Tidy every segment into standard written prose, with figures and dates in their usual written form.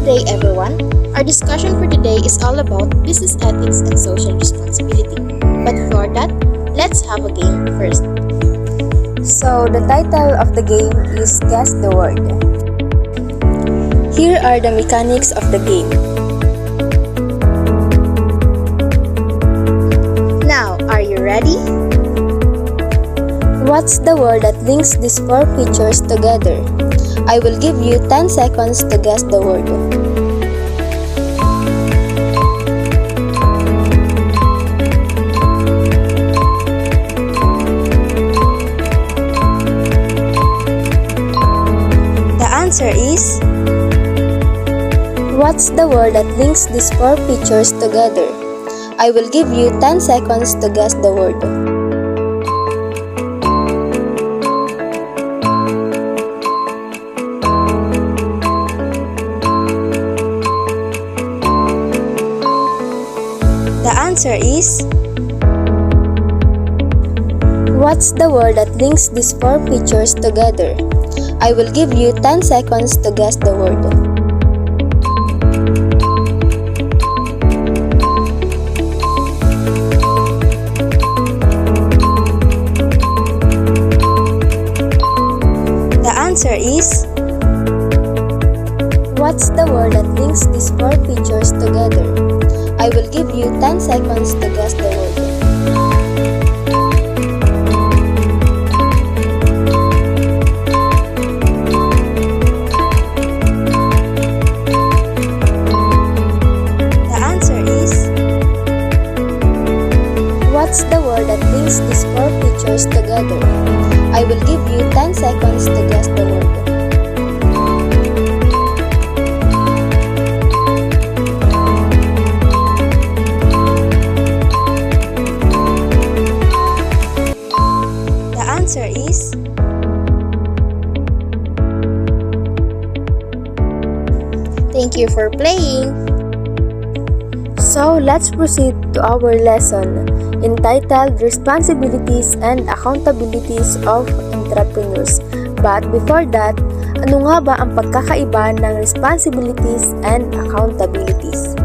Good day, everyone. Our discussion for today is all about business ethics and social responsibility. But for that, let's have a game first. So, the title of the game is Guess the Word. Here are the mechanics of the game. Now, are you ready? What's the word that links these four pictures together? I will give you 10 seconds to guess the word. The answer is... What's the word that links these four pictures together? I will give you 10 seconds to guess the word. The answer is... What's the word that links these four pictures together? I will give you 10 seconds to guess the word. The answer is... What's the word that links these four pictures together? I will give you 10 seconds to guess the word. The answer is... What's the word that links these four pictures together? I will give you 10 seconds to guess the word. The answer is... Thank you for playing. So, let's proceed to our lesson entitled Responsibilities and Accountabilities of Entrepreneurs. But before that, ano nga ba ang pagkakaiba ng responsibilities and accountabilities?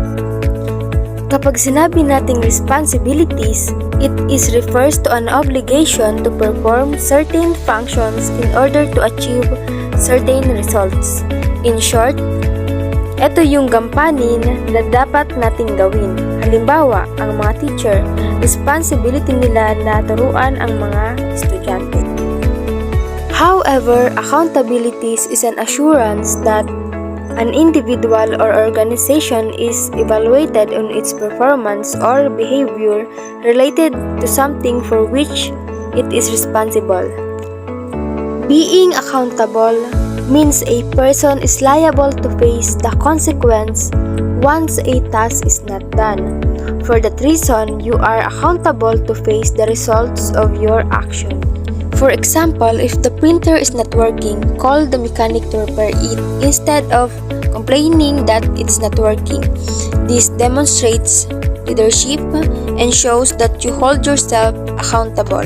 Kapag sinabi nating responsibilities, it refers to an obligation to perform certain functions in order to achieve certain results. In short, ito yung gampanin na dapat nating gawin. Halimbawa, ang mga teacher, responsibility nila na turuan ang mga estudyante. However, accountabilities is an assurance that an individual or organization is evaluated on its performance or behavior related to something for which it is responsible. Being accountable means a person is liable to face the consequence once a task is not done. For that reason, you are accountable to face the results of your action. For example, if the printer is not working, call the mechanic to repair it instead of complaining that it's not working. This demonstrates leadership and shows that you hold yourself accountable.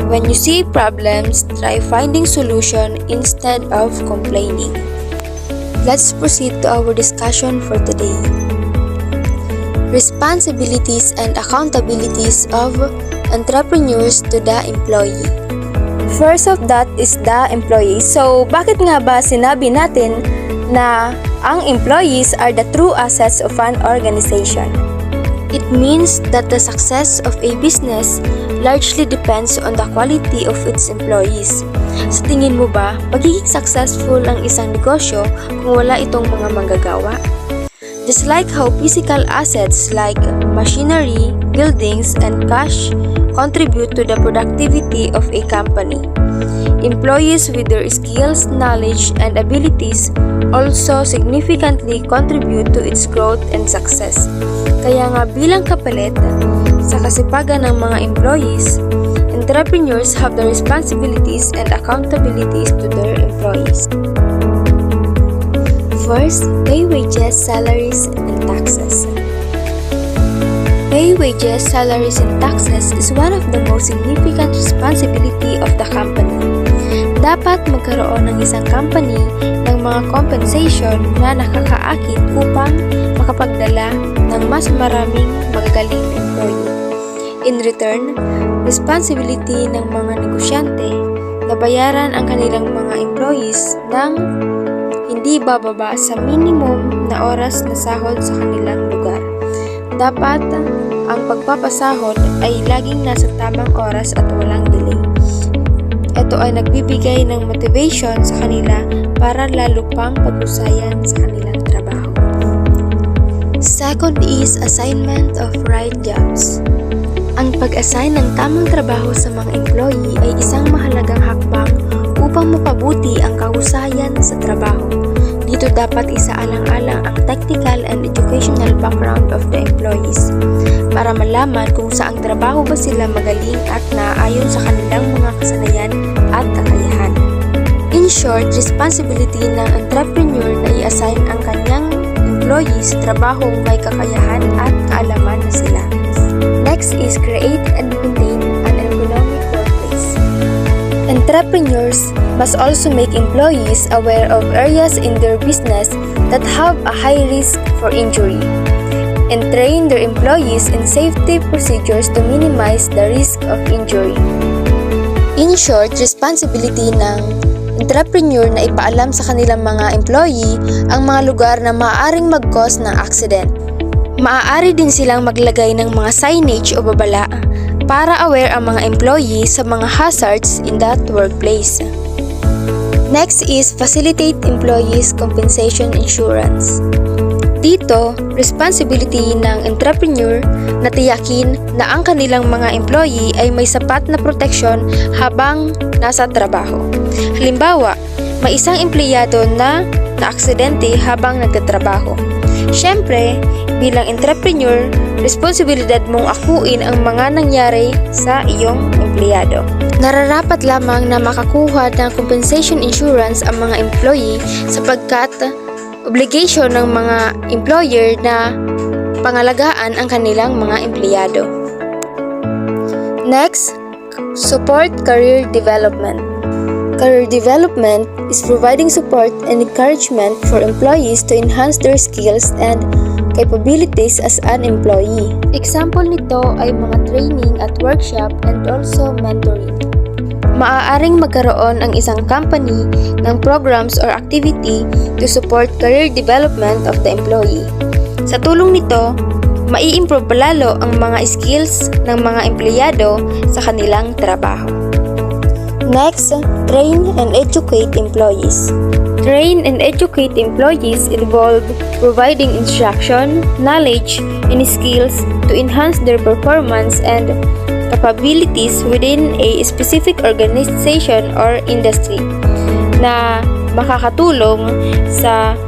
When you see problems, try finding solution instead of complaining. Let's proceed to our discussion for today. Responsibilities and accountabilities of entrepreneurs to the employee. First of that is the employee. So, bakit nga ba sinabi natin na ang employees are the true assets of an organization? It means that the success of a business largely depends on the quality of its employees. Sa tingin mo ba, magiging successful ang isang negosyo kung wala itong mga manggagawa? Just like how physical assets like machinery, buildings, and cash contribute to the productivity of a company, employees with their skills, knowledge, and abilities also significantly contribute to its growth and success. Kaya nga bilang kapalit, sa kasipagan ng mga employees, entrepreneurs have the responsibilities and accountabilities to their employees. First, pay wages, salaries, and taxes. Pay wages, salaries, and taxes is one of the most significant responsibility of the company. Dapat magkaroon ng isang company ng mga compensation na nakakaakit upang makapagdala ng mas maraming magagaling na employee. In return, responsibility ng mga negosyante na bayaran ang kanilang mga employees ng hindi bababa sa minimum na oras na sahod sa kanilang lugar. Dapat ang pagpapasahod ay laging nasa tamang oras at walang delay. Ito ay nagbibigay ng motivation sa kanila para lalo pang paghusayan sa kanilang trabaho. Second is assignment of right jobs. Ang pag-assign ng tamang trabaho sa mga employee ay isang mahalagang hakbang upang mapabuti ang kahusayan sa trabaho. Dito dapat isaalang-alang ang technical and educational background of the employees para malaman kung saang trabaho ba sila magaling at naaayon sa kanilang mga kasanayan at kakayahan. In short, responsibility ng entrepreneur na i-assign ang kanyang employees sa trabahong may kakayahan at kaalaman na sila. Next is create and maintain an ergonomic workplace. Entrepreneurs must also make employees aware of areas in their business that have a high risk for injury and train their employees in safety procedures to minimize the risk of injury. In short, responsibility ng entrepreneur na ipaalam sa kanilang mga employee ang mga lugar na maaaring mag-cause ng accident. Maaari din silang maglagay ng mga signage o babala para aware ang mga employee sa mga hazards in that workplace. Next is facilitate employees compensation insurance. Dito, responsibility ng entrepreneur na tiyakin na ang kanilang mga employee ay may sapat na proteksyon habang nasa trabaho. Halimbawa, may isang empleyado na naaksidente habang nagtatrabaho. Siyempre, bilang entrepreneur, responsibilidad mong akuin ang mga nangyari sa iyong empleyado. Nararapat lamang na makakuha ng compensation insurance ang mga employee sapagkat obligation ng mga employer na pangalagaan ang kanilang mga empleyado. Next, support career development. Career development is providing support and encouragement for employees to enhance their skills and capabilities as an employee. Example nito ay mga training at workshop and also mentoring. Maaaring magkaroon ang isang company ng programs or activity to support career development of the employee. Sa tulong nito, mai-improve palalo ang mga skills ng mga empleyado sa kanilang trabaho. Next, train and educate employees. Train and educate employees involve providing instruction, knowledge, and skills to enhance their performance and capabilities within a specific organization or industry na makakatulong sa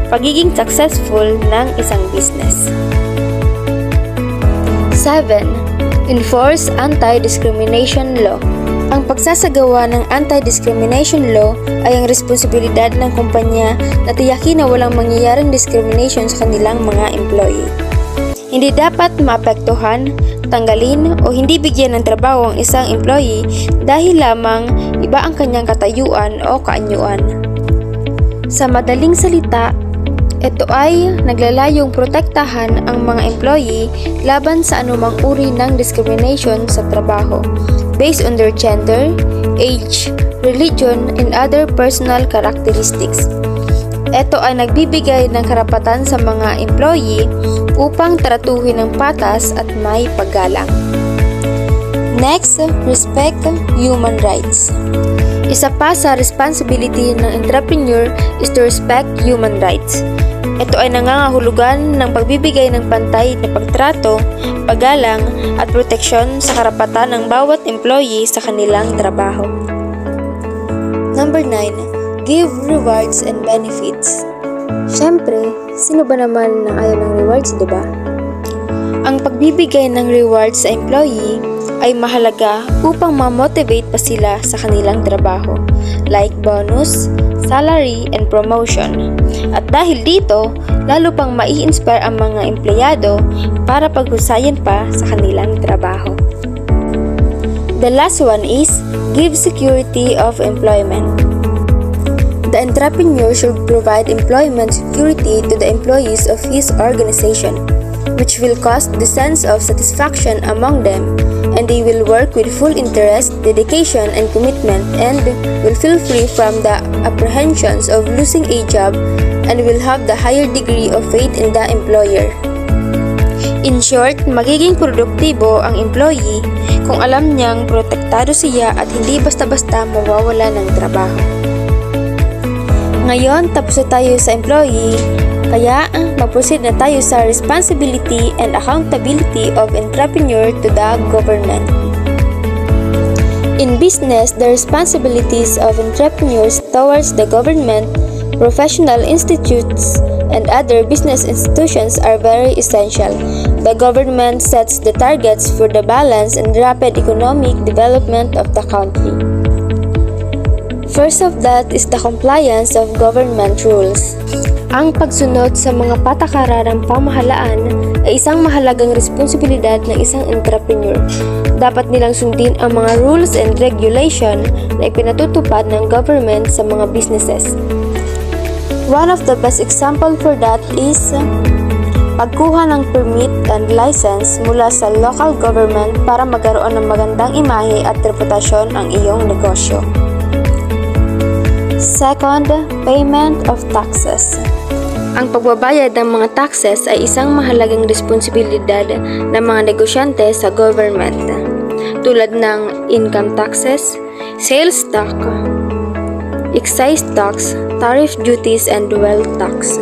pagiging successful ng isang business. 7. Enforce anti-discrimination law. Ang pagsasagawa ng anti-discrimination law ay ang responsibilidad ng kumpanya na tiyakin na walang mangyayaring discrimination sa kanilang mga employee. Hindi dapat maapektuhan, tanggalin o hindi bigyan ng trabaho ang isang employee dahil lamang iba ang kanyang katayuan o kaanyuan. Sa madaling salita, ito ay naglalayong protektahan ang mga employee laban sa anumang uri ng discrimination sa trabaho based on their gender, age, religion, and other personal characteristics. Ito ay nagbibigay ng karapatan sa mga employee upang tratuhin ng patas at may paggalang. Next, respect human rights. Isa pa sa responsibility ng entrepreneur is to respect human rights. Ito ay nangangahulugan ng pagbibigay ng pantay na pagtrato, paggalang at proteksyon sa karapatan ng bawat employee sa kanilang trabaho. Number 9. Give rewards and benefits. Siyempre, sino ba naman ang ayaw ng rewards, diba? Ang pagbibigay ng rewards sa employee ay mahalaga upang ma-motivate pa sila sa kanilang trabaho, like bonus, salary, and promotion. At dahil dito, lalo pang mai-inspire ang mga empleyado para paghusayan pa sa kanilang trabaho. The last one is give security of employment. The entrepreneur should provide employment security to the employees of his organization, which will cause the sense of satisfaction among them, and they will work with full interest, dedication, and commitment, and will feel free from the apprehensions of losing a job, and will have the higher degree of faith in the employer. In short, magiging produktibo ang employee kung alam niyang protektado siya at hindi basta-basta mawawala ng trabaho. Ngayon, tapos na tayo sa employee, kaya mag-proceed na tayo sa responsibility and accountability of entrepreneur to the government. In business, the responsibilities of entrepreneurs towards the government, professional institutes, and other business institutions are very essential. The government sets the targets for the balanced and rapid economic development of the country. First of that is the compliance of government rules. Ang pagsunod sa mga patakaran ng pamahalaan ay isang mahalagang responsibilidad ng isang entrepreneur. Dapat nilang sundin ang mga rules and regulation na ipinatutupad ng government sa mga businesses. One of the best example for that is pagkuha ng permit and license mula sa local government para magkaroon ng magandang imahe at reputasyon ang iyong negosyo. Second, payment of taxes. Ang pagbabayad ng mga taxes ay isang mahalagang responsibilidad ng mga negosyante sa government, tulad ng income taxes, sales tax, excise tax, tariff duties, and wealth tax.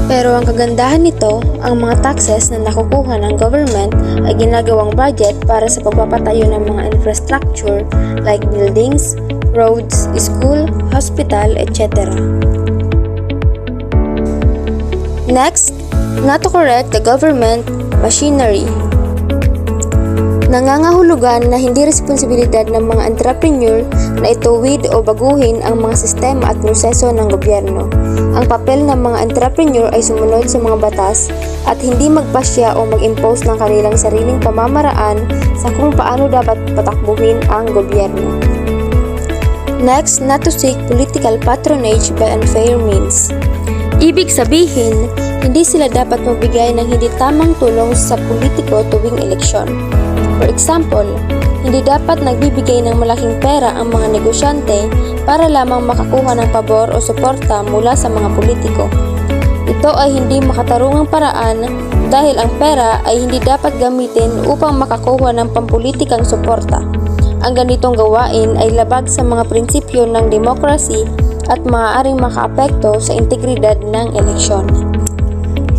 Pero ang kagandahan nito, ang mga taxes na nakukuha ng government ay ginagawang budget para sa pagpapatayo ng mga infrastructure like buildings, roads, school, hospital, etc. Next, not to correct the government machinery. Nangangahulugan na hindi responsibilidad ng mga entrepreneur na ituwid o baguhin ang mga sistema at proseso ng gobyerno. Ang papel ng mga entrepreneur ay sumunod sa mga batas at hindi magpasya o mag-impose ng kanilang sariling pamamaraan sa kung paano dapat patakbuhin ang gobyerno. Next, not to seek political patronage by unfair means. Ibig sabihin, hindi sila dapat magbigay ng hindi tamang tulong sa politiko tuwing eleksyon. For example, hindi dapat nagbibigay ng malaking pera ang mga negosyante para lamang makakuha ng pabor o suporta mula sa mga politiko. Ito ay hindi makatarungang paraan dahil ang pera ay hindi dapat gamitin upang makakuha ng pampulitikang suporta. Ang ganitong gawain ay labag sa mga prinsipyo ng demokrasy at maaaring makaapekto sa integridad ng eleksyon.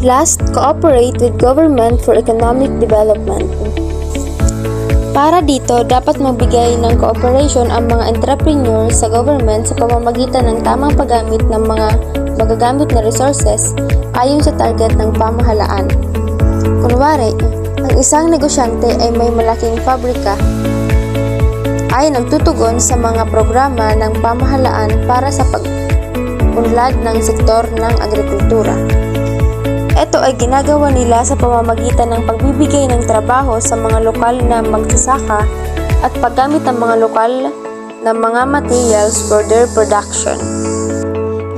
Last, cooperate with government for economic development. Para dito, dapat magbigay ng cooperation ang mga entrepreneur sa government sa pamamagitan ng tamang paggamit ng mga magagamit na resources ayon sa target ng pamahalaan. Kunwari, ang isang negosyante ay may malaking pabrika ay nagtutugon sa mga programa ng pamahalaan para sa pag-unlad ng sektor ng agrikultura. Ito ay ginagawa nila sa pamamagitan ng pagbibigay ng trabaho sa mga lokal na magsasaka at paggamit ng mga lokal na mga materials for their production.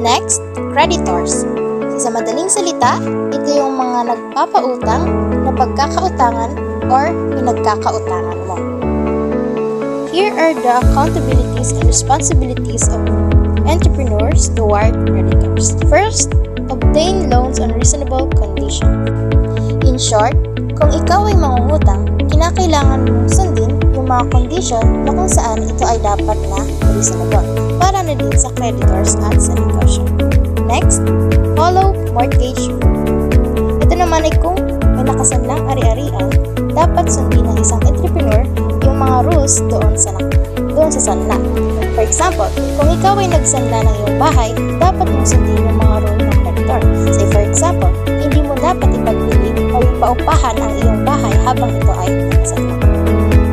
Next, creditors. Sa madaling salita, ito yung mga nagpapautang na pagkakautangan or pinagkakautangan mo. Here are the accountabilities and responsibilities of entrepreneurs toward creditors. First, obtain loans on reasonable condition. In short, kung ikaw ay mangungutang, kinakailangan mong sundin yung mga condition na kung saan ito ay dapat na reasonable para na din sa creditors at sa negosyo. Next, follow mortgage rule. Ito naman ay kung may nakasanlang ari-arian, dapat sundin ng isang entrepreneur yung mga rules doon sa sanla. For example, kung ikaw ay nagsanla ng iyong bahay, dapat mong sundin yung mga rule ng creditor. Say for example, hindi mo dapat ipagbili o ipaupahan ang iyong bahay habang ito ay nagsanla.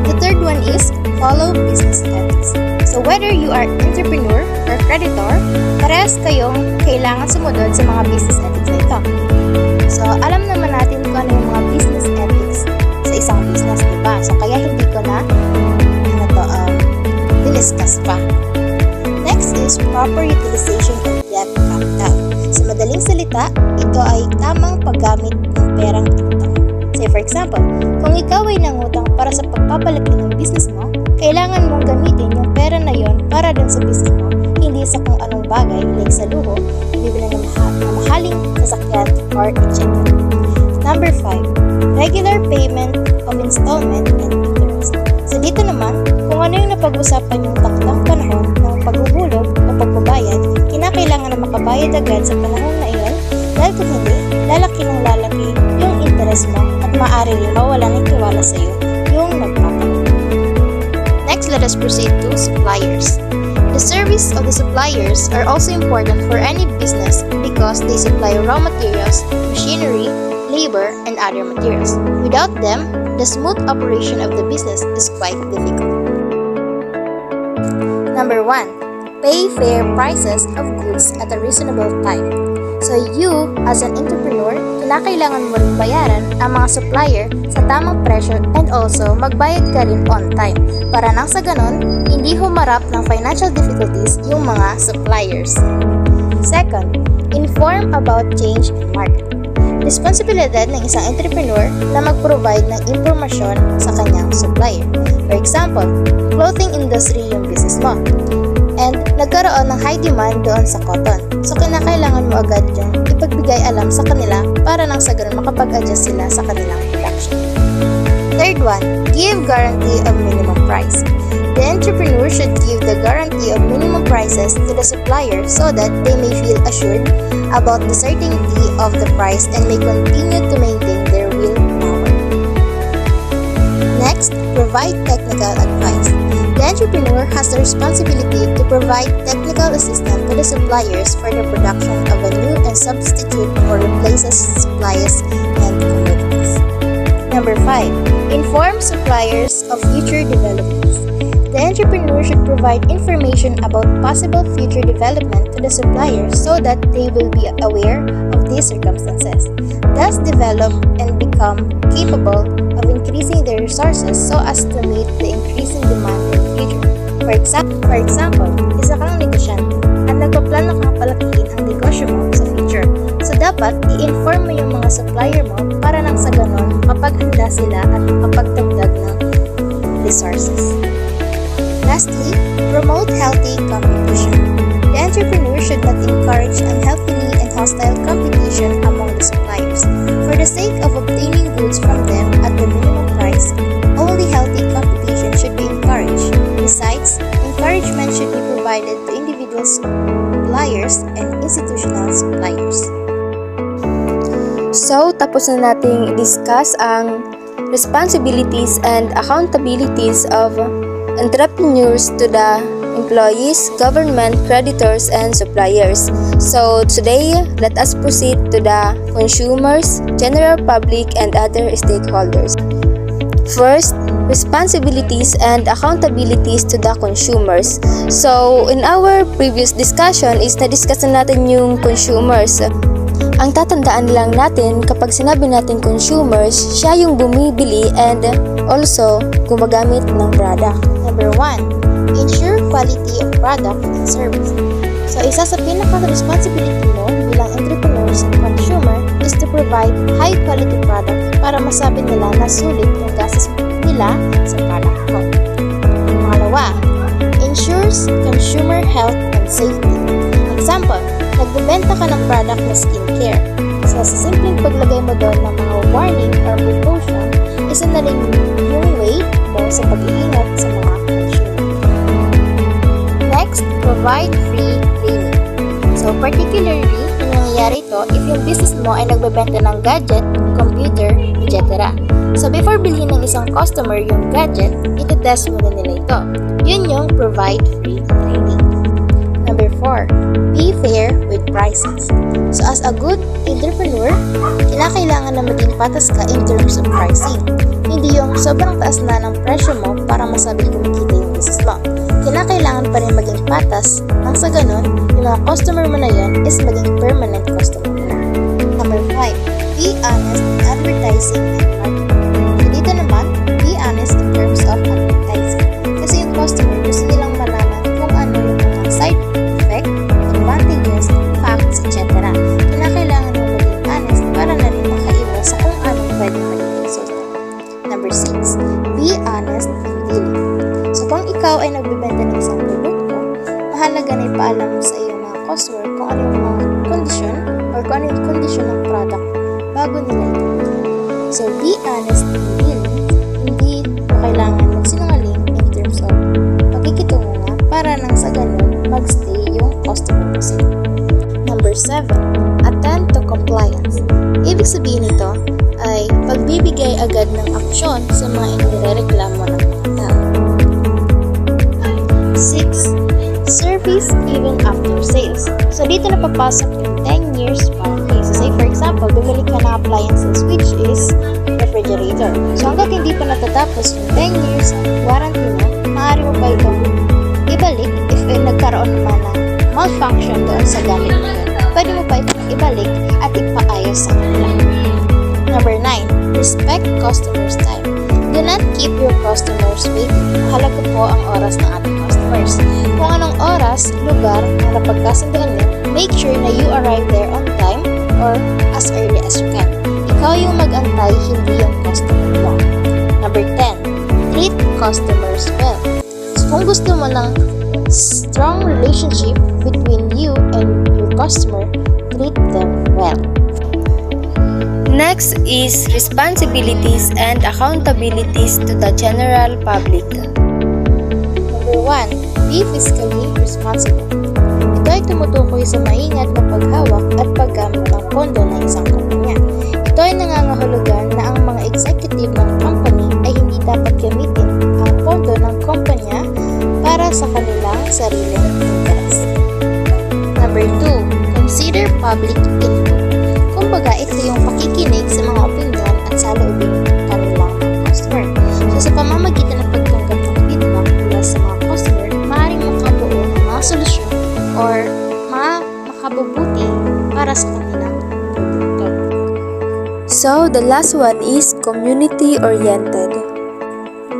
The third one is follow business ethics. So whether you are entrepreneur or creditor, parehas kayong kailangan sumunod sa mga business ethics na ito. So alam naman natin kung ano yung mga business ethics sa isang business, diba? So kaya hindi ko na i-discuss pa. Next is proper utilization of debt capital. Sa madaling salita, ito ay tamang paggamit ng perang utang. Say for example, kung ikaw ay nangutang para sa pagpapalaki ng business mo, kailangan mong gamitin yung pera na yon para dun sa business mo, hindi sa kung anong bagay like sa luho, bibili ng mahaling sasakyan or etc. Number 5, regular payment of installment and interest. So dito naman, kung ano yung napag-usapan yung takdang panahon ng paghuhulog o pagbabayad, kinakailangan na makabayad agad sa panahon na iyon dahil kung hindi, lalaki ng lalaki yung interest mo at maaari rin mawala ng tiwala sa iyo yung nagpapalit. Next, let us proceed to suppliers. The service of the suppliers are also important for any business because they supply raw materials, machinery, labor, and other materials. Without them, the smooth operation of the business is quite difficult. Number 1. Pay fair prices of goods at a reasonable time. So you, as an entrepreneur, kinakailangan mo rin bayaran ang mga supplier sa tamang presyo and also magbayad ka rin on time para nang sa ganon, hindi humarap ng financial difficulties yung mga suppliers. Second, inform about change in market. Responsibilidad ng isang entrepreneur na mag-provide ng impormasyon sa kanyang supplier. For example, clothing industry yung business mo. And nagkaroon ng high demand doon sa cotton. So kinakailangan mo agad yung ipagbigay alam sa kanila para nang sa ganun makapag-adjust sila sa kanilang production. Third one, give guarantee of minimum price. The entrepreneur should give the guarantee of minimum prices to the supplier so that they may feel assured about the certainty of the price and may continue to maintain their willpower. Next, provide technical advice. The entrepreneur has the responsibility to provide technical assistance to the suppliers for the production of a new and substitute or replaces supplies and commodities. Number 5. Inform suppliers of future developments. The entrepreneur should provide information about possible future development to the suppliers so that they will be aware of these circumstances, thus develop and become capable of increasing their resources so as to meet the increasing demand in the future. For example, isa kang negosyante at nagpaplano kang palakihin ang negosyo mo sa future. So dapat i-inform mo yung mga supplier mo para nang sa ganon mapaghanda sila at makapagdagdag ng resources. Lastly, promote healthy competition. The entrepreneur should not encourage unhealthily and hostile competition among the suppliers. For the sake of obtaining goods from them at the minimum price, only healthy competition should be encouraged. Besides, encouragement should be provided to individual suppliers and institutional suppliers. So, tapos na nating i-discuss ang responsibilities and accountabilities of entrepreneurs to the employees, government, creditors, and suppliers. So today, let us proceed to the consumers, general public, and other stakeholders. First, responsibilities and accountabilities to the consumers. So in our previous discussion is na-discuss na natin yung consumers. Ang tatandaan lang natin kapag sinabi natin consumers, siya yung bumibili and also gumagamit ng product. Number 1. Ensure quality of product and service. So, isa sa pinaka-responsibility mo bilang entrepreneur sa consumer is to provide high-quality product para masabi nila na sulit yung gastos nila sa product mo. Pangalawa, ensures consumer health and safety. Example, nagbebenta ka ng product na skincare. So, sa simpleng paglagay mo doon ng mga warning or precaution, isa na rin yung way mo sa pag-iingat sa mga consumer. Next, provide free training. So, particularly, yung nangyayari ito if yung business mo ay nagbebenta ng gadget, computer, etc. So, before bilhin ng isang customer yung gadget, ito-test muna nila ito. Yun yung provide free training. Number 4, be fair with prices. So, as a good entrepreneur, kinakailangan na maging patas ka in terms of pricing. Hindi yung sobrang taas na ng presyo mo para masabing kumikita yung business mo. Kinakailangan pa rin maging patas nang sa ganun, yung mga customer mo na yan is maging permanent customer mo na. Number 5, be honest in advertising and marketing. So, dito naman, be honest in terms of advertising. Kasi yung customer gusto nilang malaman kondisyon or kung ano yung kondisyon ng product bago nila ito. So, be honest and real. Hindi mo kailangan magsinungaling in terms of pakikitungo nga para nang sa ganun magstay yung customer mo sa'yo. Number 7. Attend to compliance. Ibig sabihin nito ay pagbibigay agad ng aksyon sa mga inirereklamo ng mga tao. 6. Service even after sales. So, dito na papasok yung 10 years warranty. So, say for example, bumili ka ng appliances which is refrigerator. So, hanggat hindi pa natatapos yung 10 years warranty mo, maaari mo pa itong ibalik if nagkaroon naman ng malfunction doon sa gamit mo. Pwede mo pa itong ibalik at ipaayos sa kanila. Number 9. Respect customers' time. Do not keep your customers waiting. Mahalaga po ang oras ng ating customers. Kung anong oras, lugar ang napagkasunduan nyo, make sure na you arrive there on time or as early as you can. Ikaw yung mag-antay, hindi yung customer mo. Number 10. Treat customers well. So, kung gusto mo ng strong relationship between you and your customer, treat them well. Next is responsibilities and accountabilities to the general public. Number 1. Be fiscally responsible. Ito ay tumutukoy sa maingat na paghawak at paggamit ng pondo ng isang kumpanya. Ito ay nangangahulugan na ang mga executive ng company ay hindi dapat gamitin ang pondo ng kumpanya para sa kanilang sariling interes. Number 2. Consider public input. Kumbaga, ito yung pakikinig sa mga opinion at saloobin kanilang customer. So, sa pamamagitan ng pagtanggap ng feedback mula sa mga customer, maaaring makabuo ng mga solusyon or makabubuti para sa kanilang produkto. So, the last one is community-oriented.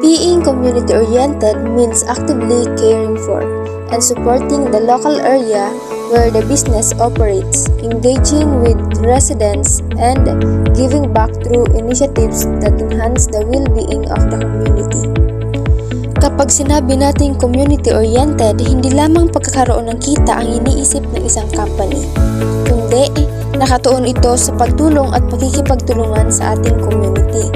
Being community-oriented means actively caring for and supporting the local area where the business operates, engaging with residents, and giving back through initiatives that enhance the well-being of the community. Kapag sinabi natin community-oriented, hindi lamang pagkakaroon ng kita ang iniisip ng isang company, kundi nakatuon ito sa pagtulong at pakikipagtulungan sa ating community.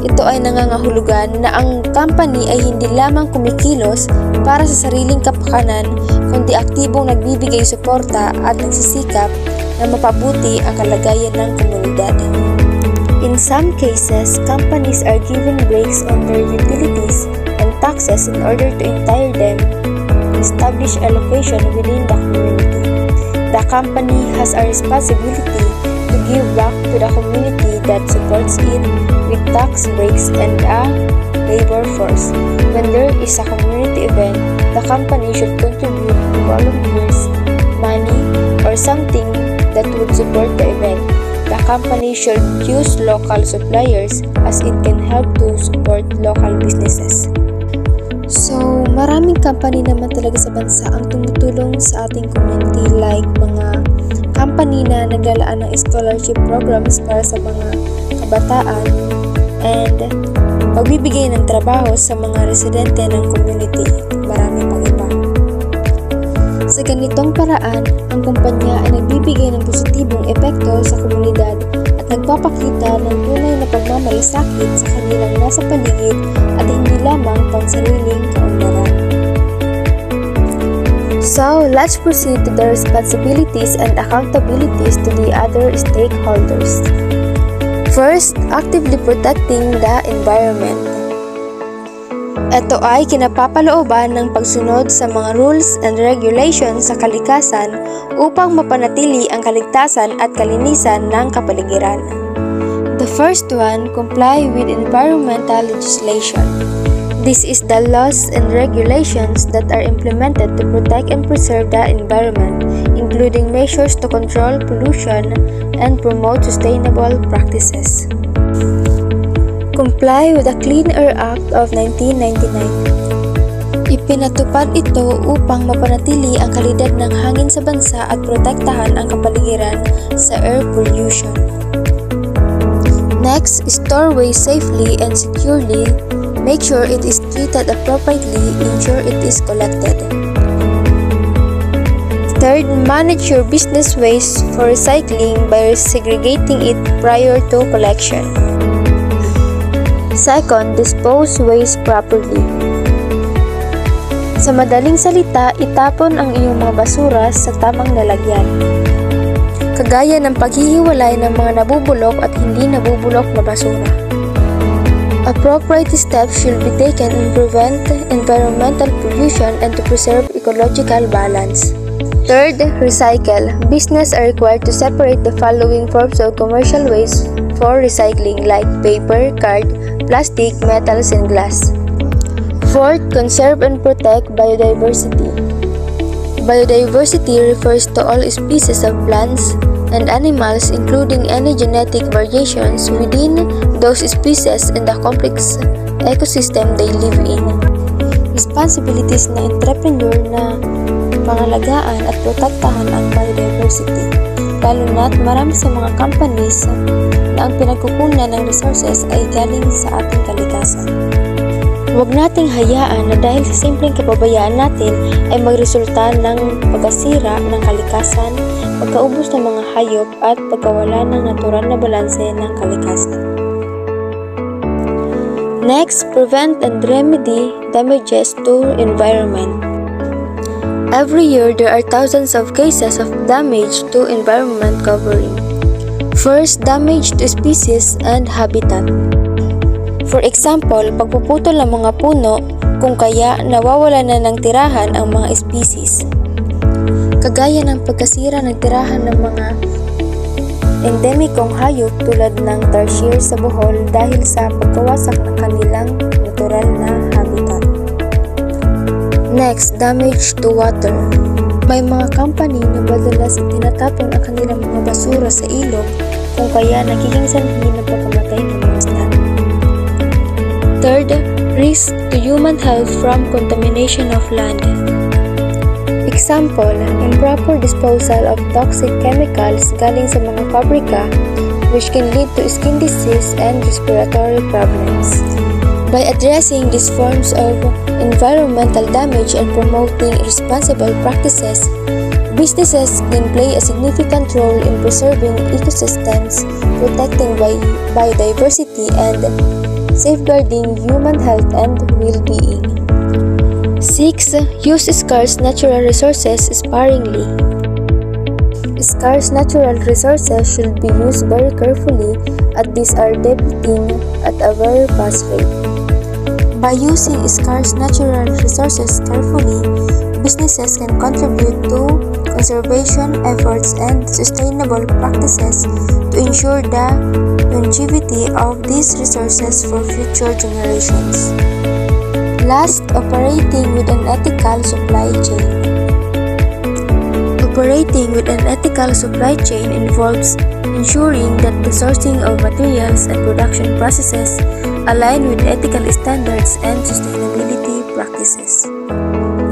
Ito ay nangangahulugan na ang company ay hindi lamang kumikilos para sa sariling kapakanan, kundi aktibong nagbibigay suporta at nagsisikap na mapabuti ang kalagayan ng komunidad. In some cases, companies are given breaks on their utilities and taxes in order to entitle them establish a location within the community. The company has a responsibility to give back to the community that supports it with tax breaks and a labor force. When there is a community event, the company should contribute volunteers, money, or something that would support the event. The company should use local suppliers as it can help to support local businesses. So, maraming company naman talaga sa bansa ang tumutulong sa ating community, like mga company na naglalaan ng scholarship programs para sa mga kabataan and pagbibigay ng trabaho sa mga residente ng community. Marami pang iba. Sa ganitong paraan, ang kumpanya ay nagbibigay ng positibong epekto sa komunidad at nagpapakita ng tunay na pagmamalasakit sa kanilang nasa paligid at hindi lamang pansariling kaunlaran. So, let's proceed to the responsibilities and accountabilities to the other stakeholders. First, actively protecting the environment. Ito ay kinapapalooban ng pagsunod sa mga rules and regulations sa kalikasan upang mapanatili ang kaligtasan at kalinisan ng kapaligiran. The first one, comply with environmental legislation. This is the laws and regulations that are implemented to protect and preserve the environment, including measures to control pollution and promote sustainable practices. Comply with the Clean Air Act of 1999. Ipinatupad ito upang mapanatili ang kalidad ng hangin sa bansa at protektahan ang kapaligiran sa air pollution. Next, store waste safely and securely. Make sure it is treated appropriately. Ensure it is collected. Third, manage your business waste for recycling by segregating it prior to collection. Second, dispose waste properly. Sa madaling salita, itapon ang iyong mga basura sa tamang lalagyan. Kagaya ng paghihiwalay ng mga nabubulok at hindi nabubulok na basura. Appropriate steps should be taken to prevent environmental pollution and to preserve ecological balance. Third, recycle. Businesses are required to separate the following forms of commercial waste for recycling like paper, card, plastic, metals, and glass. Fourth, conserve and protect biodiversity. Biodiversity refers to all species of plants and animals, including any genetic variations within those species and the complex ecosystem they live in. Responsibilities ng entrepreneur na pangalagaan at protektahan ang biodiversity, lalo na't marami sa mga companies na ang pinagkukunan ng resources ay galing sa ating kalikasan. Huwag nating hayaan na dahil sa simpleng kapabayaan natin ay magresulta ng pagkasira ng kalikasan, pagkaubos ng mga hayop at pagkawala ng natural na balanse ng kalikasan. Next, prevent and remedy damages to environment. Every year, there are thousands of cases of damage to environment covering. First, damage to species and habitat. For example, pagpuputol ng mga puno kung kaya nawawala na ng tirahan ang mga species. Kagaya ng pagkasira ng tirahan ng mga endemikong hayop tulad ng tarsier sa Bohol dahil sa pagkawasak ng kanilang natural na habitat. Next, damage to water. May mga company na madalas tinatapon ang kanilang mga basura sa ilog kung kaya nagiging sanhi ng pagkamatay ng mga isda. Third, risk to human health from contamination of land. Example, improper disposal of toxic chemicals galing sa mga pabrika which can lead to skin disease and respiratory problems. By addressing these forms of environmental damage and promoting responsible practices, businesses can play a significant role in preserving ecosystems, protecting biodiversity, and safeguarding human health and well-being. 6. Use scarce natural resources sparingly. Scarce natural resources should be used very carefully as these are depleting at a very fast rate. By using scarce natural resources carefully, businesses can contribute to conservation efforts and sustainable practices to ensure the longevity of these resources for future generations. Last, operating with an ethical supply chain. Operating with an ethical supply chain involves ensuring that the sourcing of materials and production processes align with ethical standards and sustainability practices.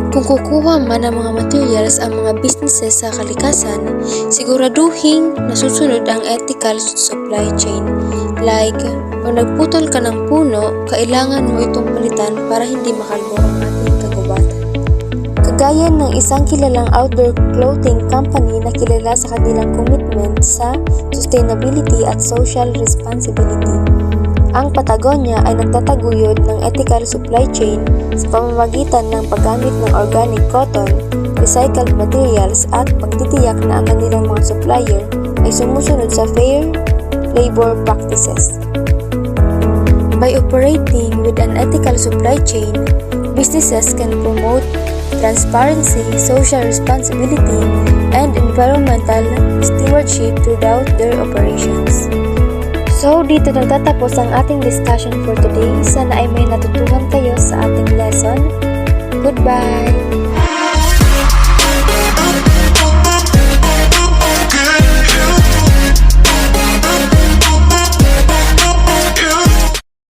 Kung kukuha man ng mga materials ang mga businesses sa kalikasan, siguraduhin nasusunod ang ethical supply chain. Like, pag nagputol ka ng puno, kailangan mo itong palitan para hindi makalbo ang ating kagubatan. Kagaya ng isang kilalang outdoor clothing company na kilala sa kanilang commitment sa sustainability at social responsibility. Ang Patagonia ay nagtataguyod ng ethical supply chain sa pamamagitan ng paggamit ng organic cotton, recycled materials at pagtitiyak na ang kanilang mga supplier ay sumusunod sa fair labor practices. By operating with an ethical supply chain, businesses can promote transparency, social responsibility, and environmental stewardship throughout their operations. So, dito nagtatapos ang ating discussion for today. Sana ay may natutuhan kayo sa ating lesson. Goodbye!